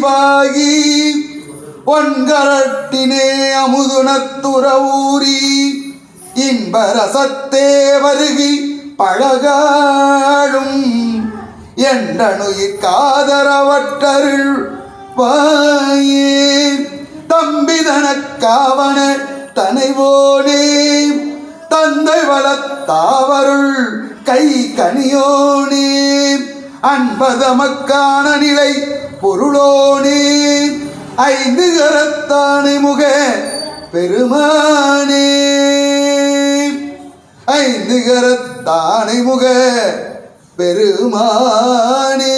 அறிவாகி பொன்கரட்டினே அமுதுனத்துற ஊறி இன்பரசத்தே வருகி பழகாடும் என்றனுயிர்காதரவற்றருள் வாயே தம்பிதனக்காவன தனைவோனே தந்தை வளத்தாவருள் கை கனியோனே அன்பதமக்கான நிலை பொருளோனே ஐந்து கரத்தானை முக பெருமானே ஐந்து கரத்தானை முக பெருமானே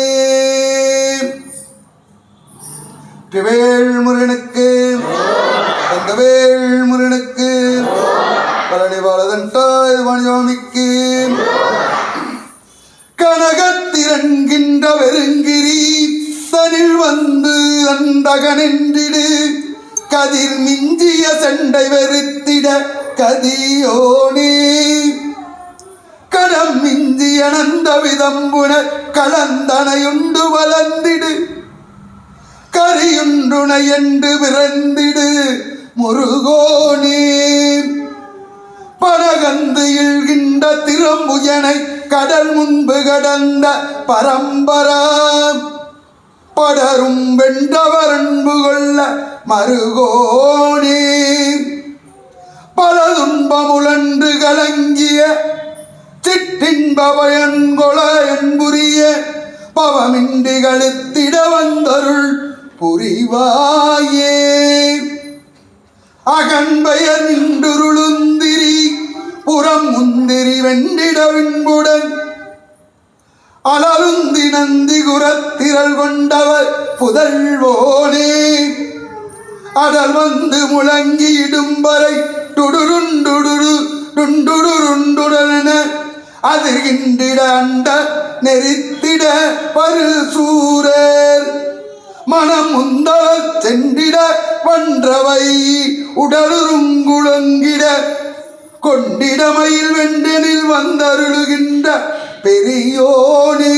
வேல்முருகனுக்கு வேல்முருகனுக்கு பழனி பாலதண்டாய் வாணியோமிக்கு கனகத்திரன்கின்ற வெறுங்கிரி தனில் வந்து அந்தகனென்றிடு கதிர் மிஞ்சிய செண்டை வெறுத்திட கதியோனே கடம் மிஞ்சிய நந்த விதம்புன கலந்தனையுண்டு வளர்ந்திடு கரியுண்டுணை என்று பிறந்திடு முருகோனே பரகந்து இழ்கின்ற திறம்புயனை கடல் முன்பு கடந்த பரம்பராம் படரும் வென்றவர் அன்பு கொள்ள மருகோனே பல துன்பமுழன்று கலங்கிய சிற்றின்ப பயன்கொள என்புரிய பவமின்றி கழுத்திட வந்தருள் புரிவாயே அகன்பயர் நின்றுருளுந்திரி புறம் முந்திரி வெண்டிட விண்புடன் அலருந்தி நந்தி குரத்திரள் கொண்டவர் புதல்வோனே அடல் வந்து முழங்கி இடும்பரை டுடுருண்டுடுரு டுண்டுடுருண்டுடன அதிர்கின்றிட அண்ட நெறித்திட பருசூரர் மனம் முந்தள சென்றிட வன்றவை உடலுருங்குழங்கிட கொண்டிடமையில் வெண்டனில் வந்தருளுகின்ற பெரியோனே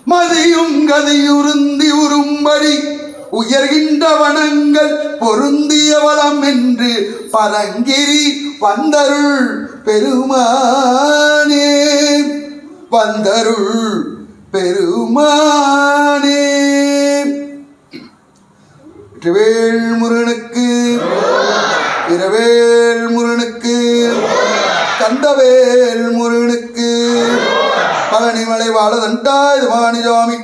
மதியும் கதியுருந்தி உறும்படி உயர்கின்ற வனங்கள் பொருந்திய வளம் என்று பரங்கிரி வந்தருள் பெருமானே வந்தருள் பெருமானே வேல்முருகனுக்கு இரவேல் முருகனுக்கு கந்தவேல் முருகனுக்கு பழனிமலை வாழதண்டாய் வாணிஜாமி